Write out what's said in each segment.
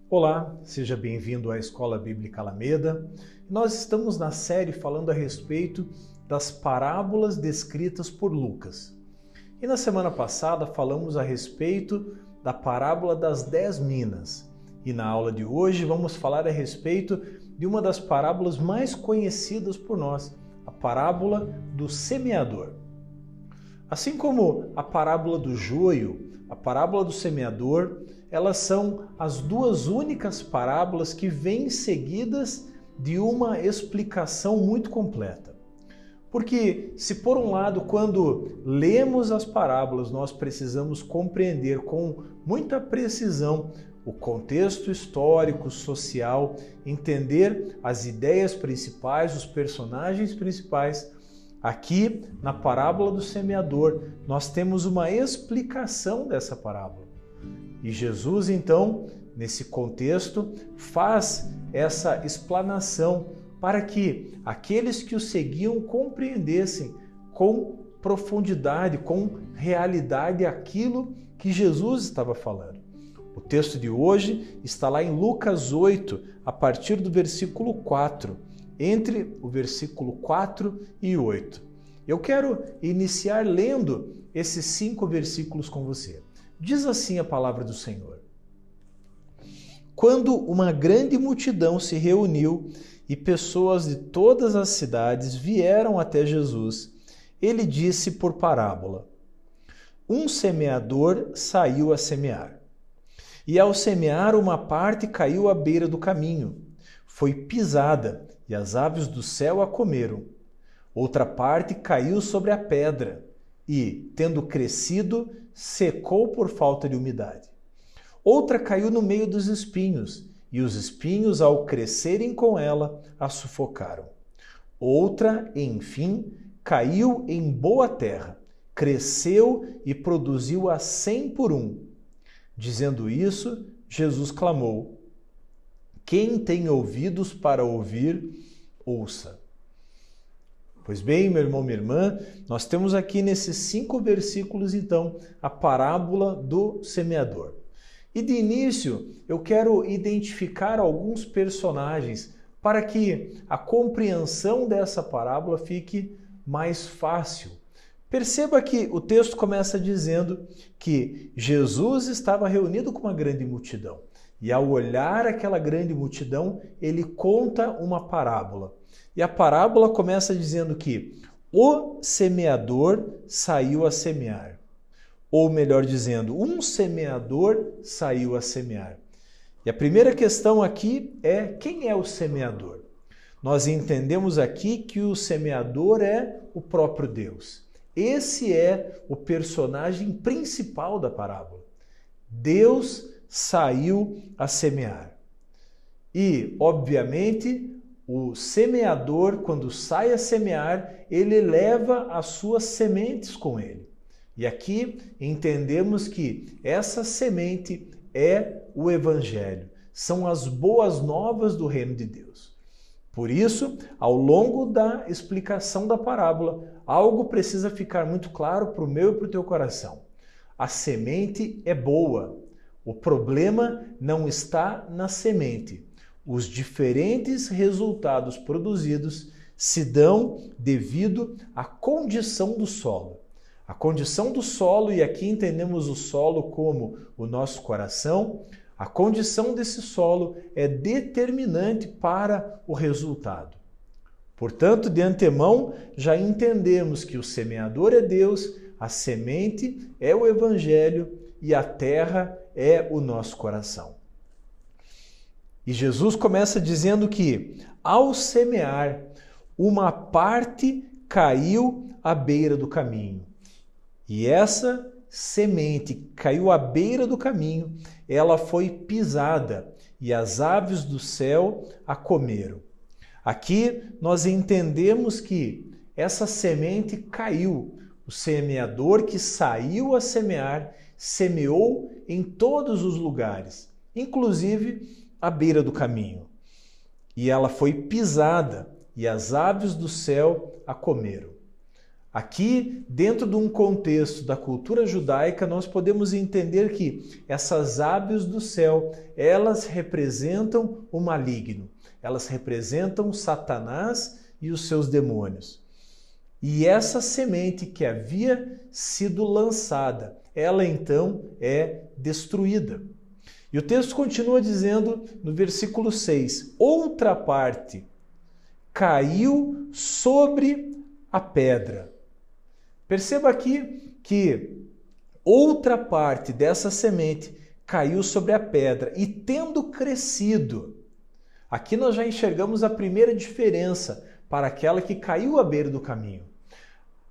Olá, seja bem-vindo à Escola Bíblica Alameda. Nós estamos na série falando a respeito das parábolas descritas por Lucas. E na semana passada falamos a respeito da parábola das 10 minas. E na aula de hoje vamos falar a respeito de uma das parábolas mais conhecidas por nós, a parábola do semeador. Assim como a parábola do joio, a parábola do semeador, elas são as duas únicas parábolas que vêm seguidas de uma explicação muito completa. Porque se por um lado, quando lemos as parábolas, nós precisamos compreender com muita precisão o contexto histórico, social, entender as ideias principais, os personagens principais, aqui na parábola do semeador, nós temos uma explicação dessa parábola. E Jesus, então, nesse contexto, faz essa explanação para que aqueles que o seguiam compreendessem com profundidade, com realidade aquilo que Jesus estava falando. O texto de hoje está lá em Lucas 8, a partir do versículo 4, entre o versículo 4 e 8. Eu quero iniciar lendo esses 5 versículos com você. Diz assim a palavra do Senhor: Quando uma grande multidão se reuniu e pessoas de todas as cidades vieram até Jesus, ele disse por parábola: Um semeador saiu a semear. E ao semear, uma parte caiu à beira do caminho, foi pisada e as aves do céu a comeram. Outra parte caiu sobre a pedra e, tendo crescido, secou por falta de umidade. Outra caiu no meio dos espinhos, e os espinhos, ao crescerem com ela, a sufocaram. Outra, enfim, caiu em boa terra, cresceu e produziu a 100 por 1. Dizendo isso, Jesus clamou: Quem tem ouvidos para ouvir, ouça. Pois bem, meu irmão, minha irmã, nós temos aqui nesses 5 versículos, então, a parábola do semeador. E de início, eu quero identificar alguns personagens para que a compreensão dessa parábola fique mais fácil. Perceba que o texto começa dizendo que Jesus estava reunido com uma grande multidão. E ao olhar aquela grande multidão, ele conta uma parábola. E a parábola começa dizendo que o semeador saiu a semear. Ou melhor dizendo, um semeador saiu a semear. E a primeira questão aqui é: quem é o semeador? Nós entendemos aqui que o semeador é o próprio Deus. Esse é o personagem principal da parábola. Deus saiu a semear. E, obviamente, o semeador, quando sai a semear, ele leva as suas sementes com ele. E aqui entendemos que essa semente é o Evangelho, são as boas novas do reino de Deus. Por isso, ao longo da explicação da parábola, algo precisa ficar muito claro para o meu e para o teu coração. A semente é boa. O problema não está na semente. Os diferentes resultados produzidos se dão devido à condição do solo. A condição do solo, e aqui entendemos o solo como o nosso coração, a condição desse solo é determinante para o resultado. Portanto, de antemão, já entendemos que o semeador é Deus, a semente é o Evangelho e a terra é o nosso coração. E Jesus começa dizendo que, ao semear, uma parte caiu à beira do caminho. E essa semente que caiu à beira do caminho, ela foi pisada e as aves do céu a comeram. Aqui nós entendemos que essa semente caiu. O semeador que saiu a semear, semeou em todos os lugares, inclusive à beira do caminho. E ela foi pisada e as aves do céu a comeram. Aqui, dentro de um contexto da cultura judaica, nós podemos entender que essas aves do céu, elas representam o maligno, elas representam Satanás e os seus demônios. E essa semente que havia sido lançada, ela então é destruída. E o texto continua dizendo no versículo 6, outra parte caiu sobre a pedra. Perceba aqui que outra parte dessa semente caiu sobre a pedra e tendo crescido. Aqui nós já enxergamos a primeira diferença para aquela que caiu à beira do caminho.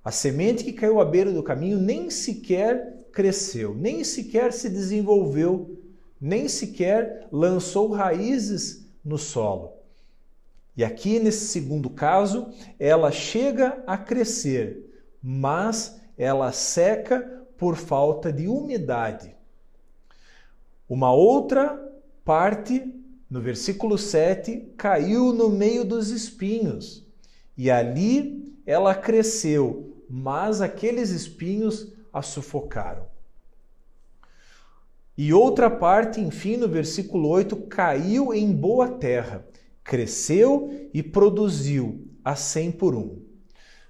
A semente que caiu à beira do caminho nem sequer cresceu, nem sequer se desenvolveu, nem sequer lançou raízes no solo. E aqui, nesse segundo caso, ela chega a crescer, mas ela seca por falta de umidade. Uma outra parte, no versículo 7, caiu no meio dos espinhos, e ali ela cresceu, mas aqueles espinhos a sufocaram. E outra parte, enfim, no versículo 8, caiu em boa terra, cresceu e produziu a 100 por 1.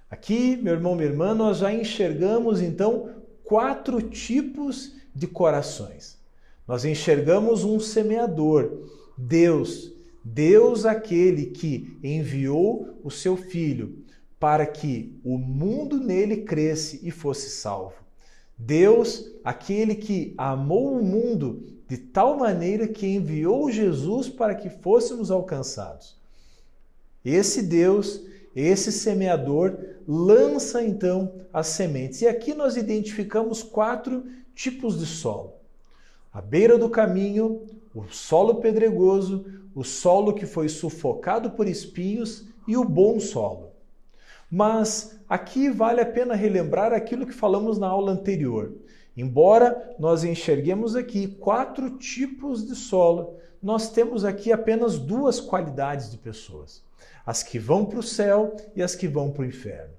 Aqui, meu irmão, minha irmã, nós já enxergamos então 4 tipos de corações. Nós enxergamos um semeador, Deus aquele que enviou o seu Filho para que o mundo nele cresce e fosse salvo. Deus, aquele que amou o mundo de tal maneira que enviou Jesus para que fôssemos alcançados. Esse Deus, esse semeador, lança então as sementes. E aqui nós identificamos 4 tipos de solo. À beira do caminho, o solo pedregoso, o solo que foi sufocado por espinhos e o bom solo. Mas aqui vale a pena relembrar aquilo que falamos na aula anterior. Embora nós enxerguemos aqui 4 tipos de solo, nós temos aqui apenas 2 qualidades de pessoas. As que vão para o céu e as que vão para o inferno.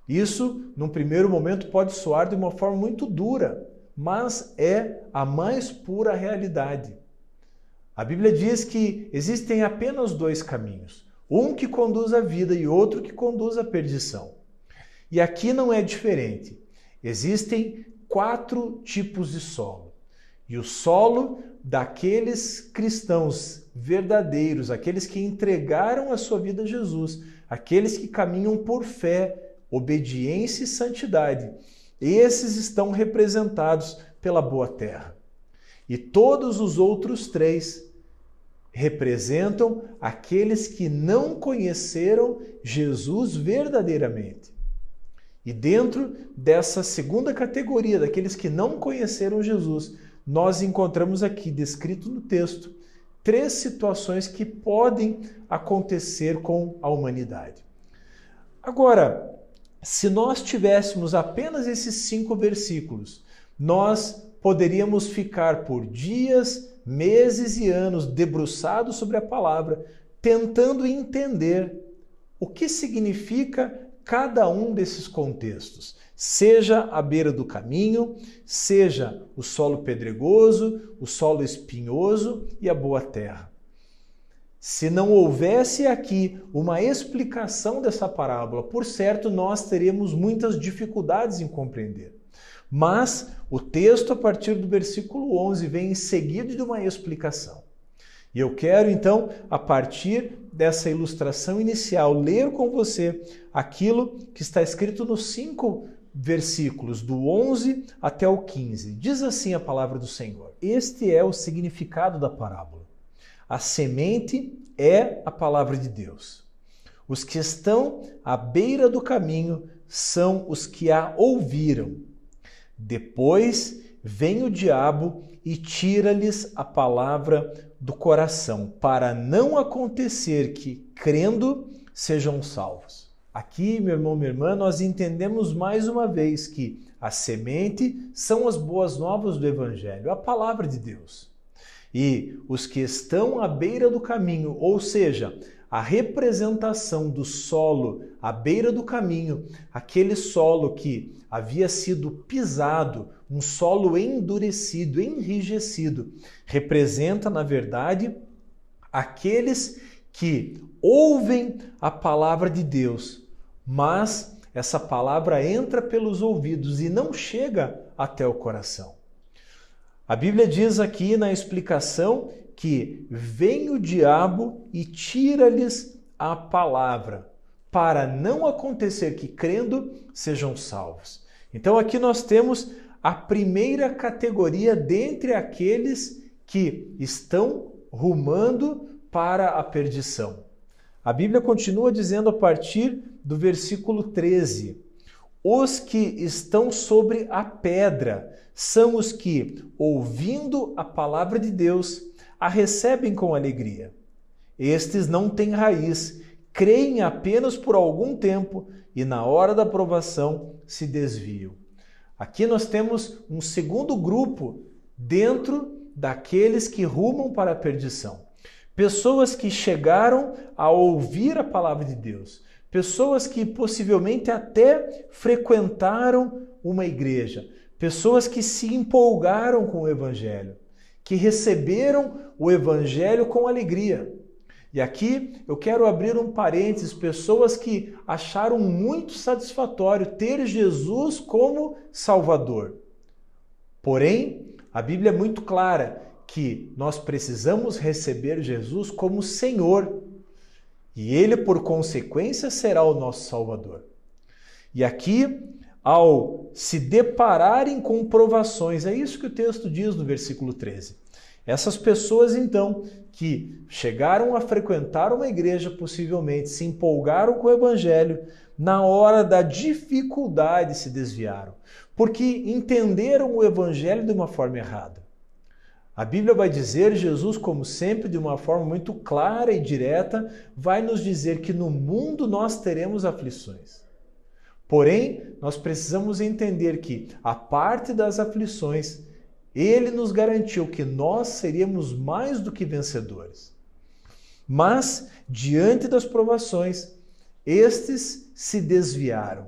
Isso, num primeiro momento, pode soar de uma forma muito dura, mas é a mais pura realidade. A Bíblia diz que existem apenas 2 caminhos. Um que conduz à vida e outro que conduz à perdição. E aqui não é diferente. Existem 4 tipos de solo. E o solo daqueles cristãos verdadeiros, aqueles que entregaram a sua vida a Jesus, aqueles que caminham por fé, obediência e santidade, esses estão representados pela boa terra. E todos os outros 3 representam aqueles que não conheceram Jesus verdadeiramente. E dentro dessa segunda categoria, daqueles que não conheceram Jesus, nós encontramos aqui, descrito no texto, 3 situações que podem acontecer com a humanidade. Agora, se nós tivéssemos apenas esses 5 versículos, nós poderíamos ficar por dias, meses e anos debruçados sobre a palavra, tentando entender o que significa cada um desses contextos, seja à beira do caminho, seja o solo pedregoso, o solo espinhoso e a boa terra. Se não houvesse aqui uma explicação dessa parábola, por certo, nós teríamos muitas dificuldades em compreender. Mas o texto, a partir do versículo 11, vem em seguida de uma explicação. E eu quero, então, a partir dessa ilustração inicial, ler com você aquilo que está escrito nos 5 versículos, do 11 até o 15. Diz assim a palavra do Senhor. Este é o significado da parábola. A semente é a palavra de Deus. Os que estão à beira do caminho são os que a ouviram. Depois vem o diabo e tira-lhes a palavra do coração, para não acontecer que, crendo, sejam salvos. Aqui, meu irmão, minha irmã, nós entendemos mais uma vez que a semente são as boas novas do Evangelho, a palavra de Deus. E os que estão à beira do caminho, ou seja, a representação do solo à beira do caminho, aquele solo que havia sido pisado, um solo endurecido, enrijecido, representa, na verdade, aqueles que ouvem a palavra de Deus, mas essa palavra entra pelos ouvidos e não chega até o coração. A Bíblia diz aqui na explicação que vem o diabo e tira-lhes a palavra, para não acontecer que, crendo, sejam salvos. Então aqui nós temos a primeira categoria dentre aqueles que estão rumando para a perdição. A Bíblia continua dizendo a partir do versículo 13: os que estão sobre a pedra são os que, ouvindo a palavra de Deus, a recebem com alegria. Estes não têm raiz, creem apenas por algum tempo e na hora da provação se desviam. Aqui nós temos um segundo grupo dentro daqueles que rumam para a perdição. Pessoas que chegaram a ouvir a palavra de Deus. Pessoas que possivelmente até frequentaram uma igreja. Pessoas que se empolgaram com o Evangelho, que receberam o Evangelho com alegria. E aqui eu quero abrir um parênteses, pessoas que acharam muito satisfatório ter Jesus como Salvador. Porém, a Bíblia é muito clara que nós precisamos receber Jesus como Senhor. E Ele, por consequência, será o nosso Salvador. E aqui, ao se depararem com provações, é isso que o texto diz no versículo 13. Essas pessoas, então, que chegaram a frequentar uma igreja, possivelmente se empolgaram com o Evangelho, na hora da dificuldade se desviaram, porque entenderam o Evangelho de uma forma errada. A Bíblia vai dizer, Jesus, como sempre, de uma forma muito clara e direta, vai nos dizer que no mundo nós teremos aflições. Porém, nós precisamos entender que, a parte das aflições, Ele nos garantiu que nós seríamos mais do que vencedores. Mas, diante das provações, estes se desviaram.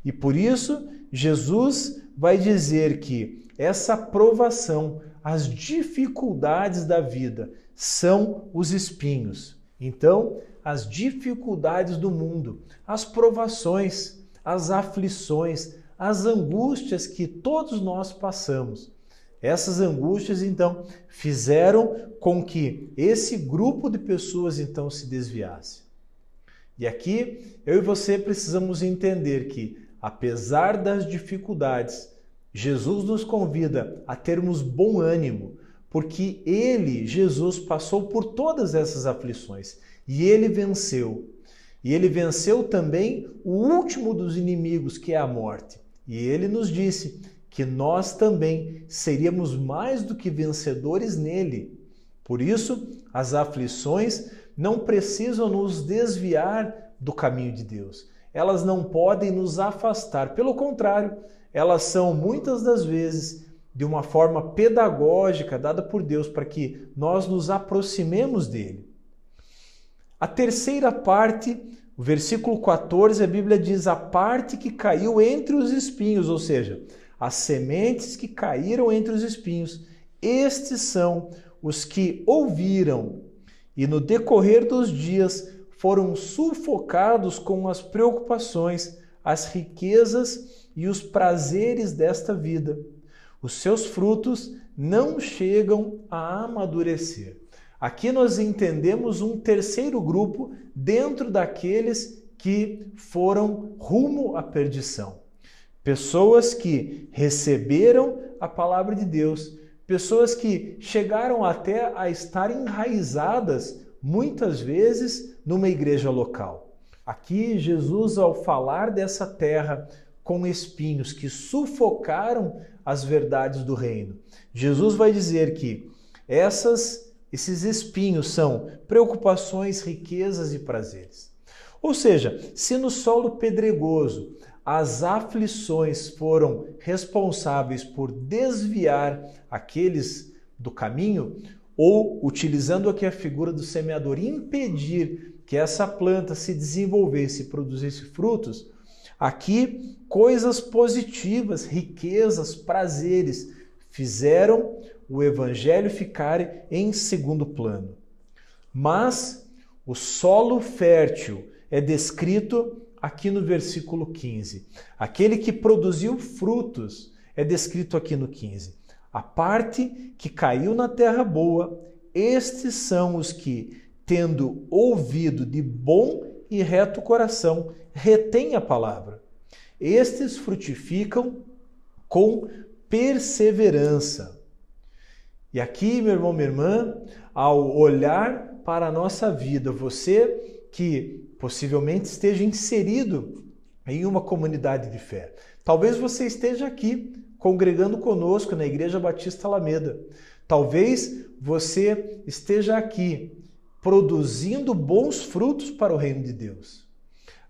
E por isso, Jesus vai dizer que essa provação, as dificuldades da vida, são os espinhos. Então, as dificuldades do mundo, as provações, as aflições, as angústias que todos nós passamos. Essas angústias, então, fizeram com que esse grupo de pessoas, então, se desviasse. E aqui, eu e você precisamos entender que, apesar das dificuldades, Jesus nos convida a termos bom ânimo, porque Ele, Jesus, passou por todas essas aflições e Ele venceu. E Ele venceu também o último dos inimigos, que é a morte. E Ele nos disse que nós também seríamos mais do que vencedores nele. Por isso, as aflições não precisam nos desviar do caminho de Deus. Elas não podem nos afastar. Pelo contrário, elas são muitas das vezes de uma forma pedagógica dada por Deus para que nós nos aproximemos dele. A terceira parte, o versículo 14, a Bíblia diz a parte que caiu entre os espinhos, ou seja, as sementes que caíram entre os espinhos. Estes são os que ouviram e no decorrer dos dias foram sufocados com as preocupações, as riquezas e os prazeres desta vida. Os seus frutos não chegam a amadurecer. Aqui nós entendemos um terceiro grupo dentro daqueles que foram rumo à perdição. Pessoas que receberam a palavra de Deus, pessoas que chegaram até a estar enraizadas, muitas vezes, numa igreja local. Aqui, Jesus, ao falar dessa terra com espinhos que sufocaram as verdades do reino, Jesus vai dizer que esses espinhos são preocupações, riquezas e prazeres. Ou seja, se no solo pedregoso as aflições foram responsáveis por desviar aqueles do caminho, ou, utilizando aqui a figura do semeador, impedir que essa planta se desenvolvesse e produzisse frutos, aqui coisas positivas, riquezas, prazeres fizeram o evangelho ficar em segundo plano. Mas o solo fértil é descrito aqui no versículo 15. Aquele que produziu frutos é descrito aqui no 15. A parte que caiu na terra boa, estes são os que, tendo ouvido de bom e reto coração, retêm a palavra. Estes frutificam com perseverança. E aqui, meu irmão, minha irmã, ao olhar para a nossa vida, você que possivelmente esteja inserido em uma comunidade de fé. Talvez você esteja aqui congregando conosco na Igreja Batista Alameda. Talvez você esteja aqui produzindo bons frutos para o reino de Deus.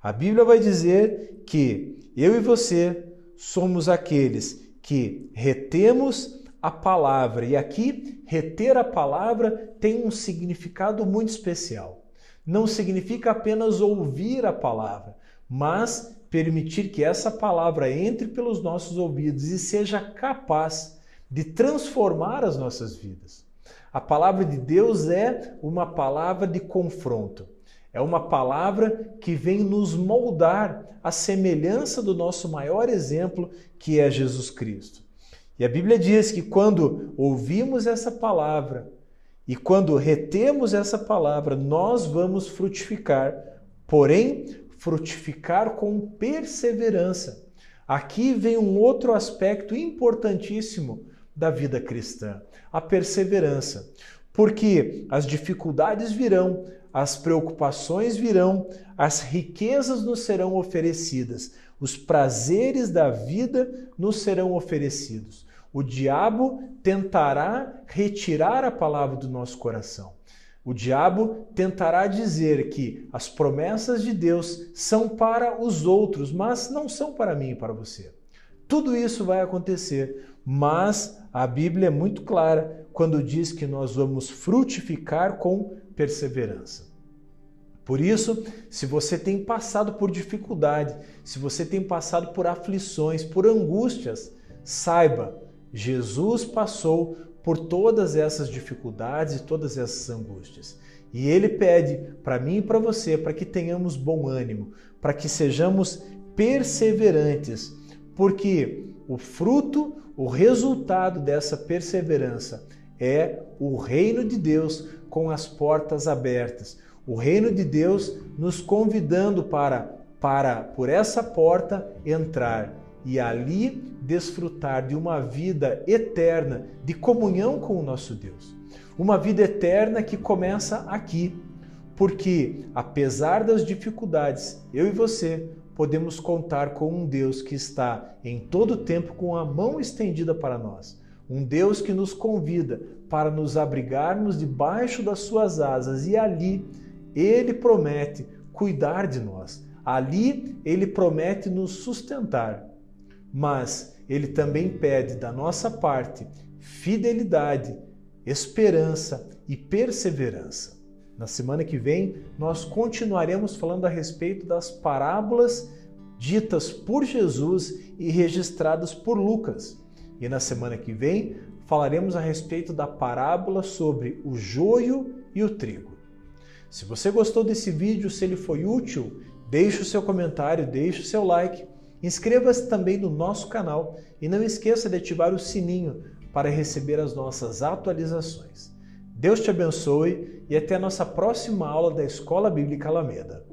A Bíblia vai dizer que eu e você somos aqueles que retemos a palavra. E aqui, reter a palavra tem um significado muito especial. Não significa apenas ouvir a palavra, mas permitir que essa palavra entre pelos nossos ouvidos e seja capaz de transformar as nossas vidas. A palavra de Deus é uma palavra de confronto. É uma palavra que vem nos moldar à semelhança do nosso maior exemplo, que é Jesus Cristo. E a Bíblia diz que quando ouvimos essa palavra e quando retemos essa palavra, nós vamos frutificar, porém, frutificar com perseverança. Aqui vem um outro aspecto importantíssimo da vida cristã, a perseverança. Porque as dificuldades virão, as preocupações virão, as riquezas nos serão oferecidas, os prazeres da vida nos serão oferecidos. O diabo tentará retirar a palavra do nosso coração. O diabo tentará dizer que as promessas de Deus são para os outros, mas não são para mim e para você. Tudo isso vai acontecer, mas a Bíblia é muito clara quando diz que nós vamos frutificar com perseverança. Por isso, se você tem passado por dificuldade, se você tem passado por aflições, por angústias, saiba, Jesus passou por todas essas dificuldades e todas essas angústias. E Ele pede para mim e para você, para que tenhamos bom ânimo, para que sejamos perseverantes, porque o fruto, o resultado dessa perseverança é o reino de Deus com as portas abertas. O reino de Deus nos convidando para por essa porta entrar e ali desfrutar de uma vida eterna de comunhão com o nosso Deus. Uma vida eterna que começa aqui, porque apesar das dificuldades, eu e você podemos contar com um Deus que está em todo tempo com a mão estendida para nós. Um Deus que nos convida para nos abrigarmos debaixo das suas asas e ali Ele promete cuidar de nós. Ali Ele promete nos sustentar. Mas Ele também pede da nossa parte fidelidade, esperança e perseverança. Na semana que vem, nós continuaremos falando a respeito das parábolas ditas por Jesus e registradas por Lucas. E na semana que vem, falaremos a respeito da parábola sobre o joio e o trigo. Se você gostou desse vídeo, se ele foi útil, deixe o seu comentário, deixe o seu like, inscreva-se também no nosso canal e não esqueça de ativar o sininho para receber as nossas atualizações. Deus te abençoe e até a nossa próxima aula da Escola Bíblica Alameda.